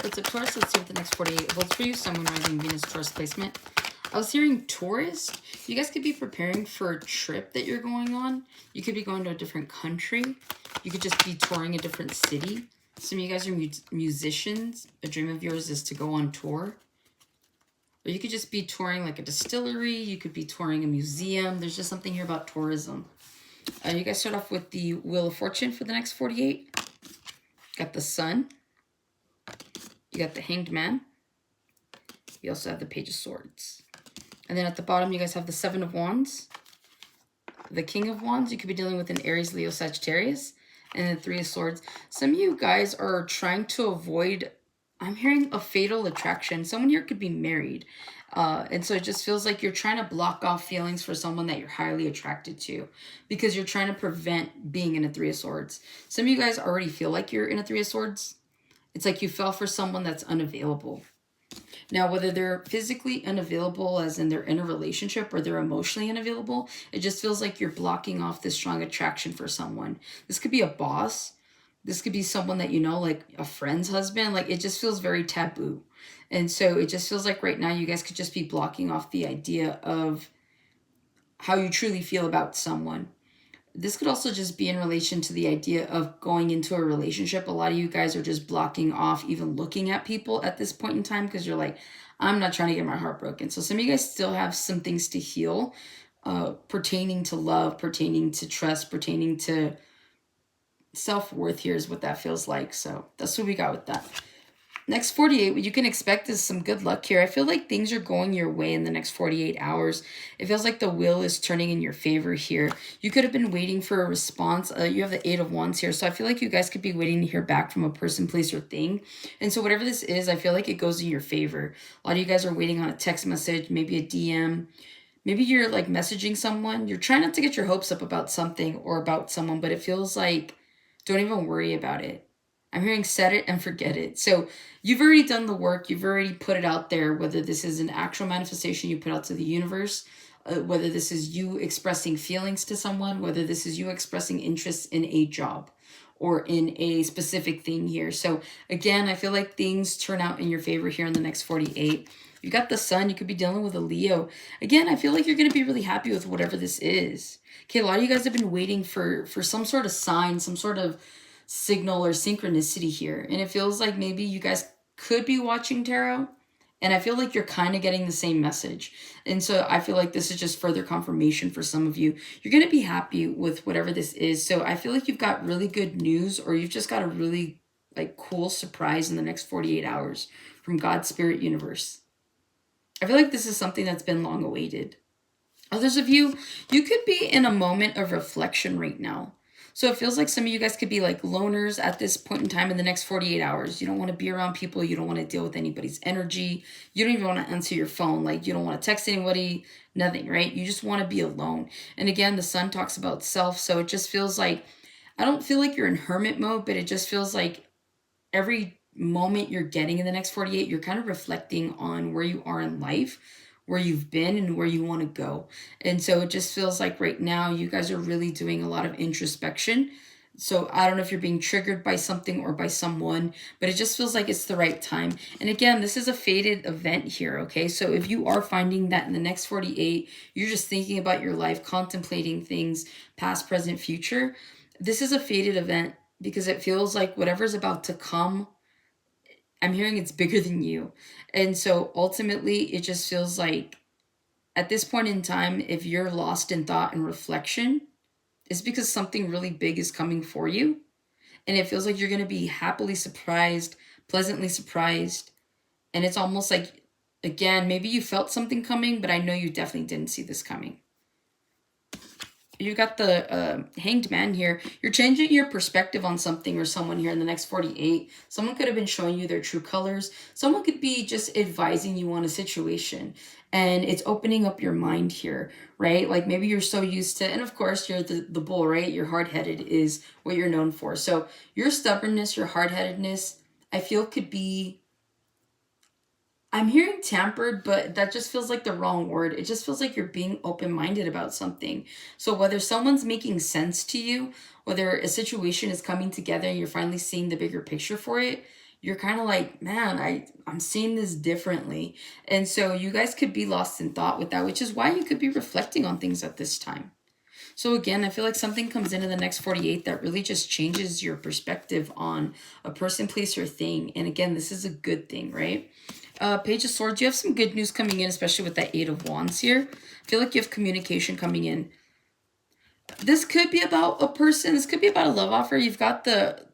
What's up, Taurus? Let's see what the next 48 holds for you. Sun, Moon, Rising, Venus, Taurus placement. I was hearing Taurus. You guys could be preparing for a trip that you're going on. You could be going to a different country. You could just be touring a different city. Some of you guys are musicians. A dream of yours is to go on tour. Or you could just be touring like a distillery. You could be touring a museum. There's just something here about tourism. You guys start off with the Wheel of Fortune for the next 48. Got the Sun. You got the Hanged Man. You also have the Page of Swords. And then at the bottom, you guys have the Seven of Wands. The King of Wands. You could be dealing with an Aries, Leo, Sagittarius. And then Three of Swords. Some of you guys are trying to avoid, I'm hearing a fatal attraction. Someone here could be married. And so it just feels like you're trying to block off feelings for someone that you're highly attracted to. Because you're trying to prevent being in a Three of Swords. Some of you guys already feel like you're in a Three of Swords. It's like you fell for someone that's unavailable. Now, whether they're physically unavailable, as in they're in a relationship, or they're emotionally unavailable, it just feels like you're blocking off this strong attraction for someone. This could be a boss. This could be someone that you know, like a friend's husband. Like, it just feels very taboo. And so it just feels like right now you guys could just be blocking off the idea of how you truly feel about someone. This could also just be in relation to the idea of going into a relationship. A lot of you guys are just blocking off even looking at people at this point in time because you're like, I'm not trying to get my heart broken. So some of you guys still have some things to heal pertaining to love, pertaining to trust, pertaining to self-worth. Here is what that feels like. So that's what we got with that. Next 48, what you can expect is some good luck here. I feel like things are going your way in the next 48 hours. It feels like the wheel is turning in your favor here. You could have been waiting for a response. You have the Eight of Wands here. So I feel like you guys could be waiting to hear back from a person, place, or thing. And so whatever this is, I feel like it goes in your favor. A lot of you guys are waiting on a text message, maybe a DM. Maybe you're like messaging someone. You're trying not to get your hopes up about something or about someone, but it feels like don't even worry about it. I'm hearing set it and forget it. So you've already done the work. You've already put it out there, whether this is an actual manifestation you put out to the universe, whether this is you expressing feelings to someone, whether this is you expressing interest in a job or in a specific thing here. So again, I feel like things turn out in your favor here in the next 48. You got the Sun. You could be dealing with a Leo. Again, I feel like you're going to be really happy with whatever this is. Okay, a lot of you guys have been waiting for some sort of sign, some sort of signal or synchronicity here. And it feels like maybe you guys could be watching tarot. And I feel like you're kind of getting the same message. And so I feel like this is just further confirmation for some of you. You're going to be happy with whatever this is. So I feel like you've got really good news, or you've just got a really like cool surprise in the next 48 hours from God's Spirit Universe. I feel like this is something that's been long awaited. Others of you, you could be in a moment of reflection right now. So it feels like some of you guys could be like loners at this point in time in the next 48 hours. You don't want to be around people. You don't want to deal with anybody's energy. You don't even want to answer your phone. Like you don't want to text anybody, nothing, right? You just want to be alone. And again, the Sun talks about self. So it just feels like, I don't feel like you're in hermit mode, but it just feels like every moment you're getting in the next 48, you're kind of reflecting on where you are in life, where you've been, and where you want to go. And so it just feels like right now you guys are really doing a lot of introspection. So I don't know if you're being triggered by something or by someone, but it just feels like it's the right time. And again, this is a fated event here, okay? So if you are finding that in the next 48, you're just thinking about your life, contemplating things, past, present, future, this is a fated event because it feels like whatever's about to come, I'm hearing it's bigger than you. And so ultimately, it just feels like at this point in time, if you're lost in thought and reflection, it's because something really big is coming for you. And it feels like you're going to be happily surprised, pleasantly surprised. And it's almost like, again, maybe you felt something coming, but I know you definitely didn't see this coming. You got the Hanged Man here. You're changing your perspective on something or someone here in the next 48. Someone could have been showing you their true colors. Someone could be just advising you on a situation. And it's opening up your mind here, right? Like maybe you're so used to, and of course you're the bull, right? You're hard-headed is what you're known for. So your stubbornness, your hard-headedness, I feel could be, I'm hearing tampered, but that just feels like the wrong word. It just feels like you're being open-minded about something. So whether someone's making sense to you, whether a situation is coming together and you're finally seeing the bigger picture for it, you're kind of like, man, I'm seeing this differently. And so you guys could be lost in thought with that, which is why you could be reflecting on things at this time. So again, I feel like something comes in the next 48 that really just changes your perspective on a person, place, or thing. And again, this is a good thing, right? Page of Swords, you have some good news coming in, especially with that Eight of Wands here. I feel like you have communication coming in. This could be about a person. This could be about a love offer. You've got the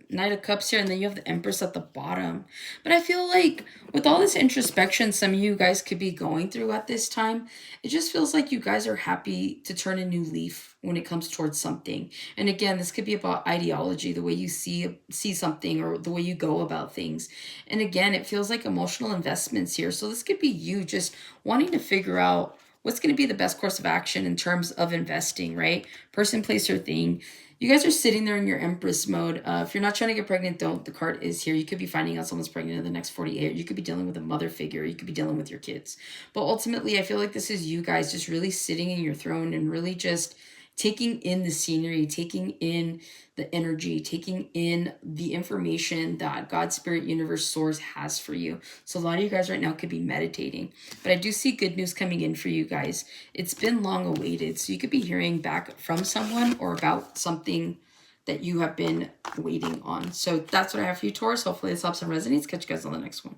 Knight of Cups here, and then you have the Empress at the bottom. But I feel like with all this introspection some of you guys could be going through at this time, it just feels like you guys are happy to turn a new leaf when it comes towards something. And again, this could be about ideology, the way you see something, or the way you go about things. And again, it feels like emotional investments here. So this could be you just wanting to figure out what's going to be the best course of action in terms of investing, right? Person, place, or thing. You guys are sitting there in your Empress mode. If you're not trying to get pregnant, don't. The card is here. You could be finding out someone's pregnant in the next 48. You could be dealing with a mother figure. You could be dealing with your kids. But ultimately, I feel like this is you guys just really sitting in your throne and really just taking in the scenery, taking in the energy, taking in the information that God, Spirit, Universe, Source has for you. So a lot of you guys right now could be meditating. But I do see good news coming in for you guys. It's been long awaited. So you could be hearing back from someone or about something that you have been waiting on. So that's what I have for you, Taurus. Hopefully this helps and resonates. Catch you guys on the next one.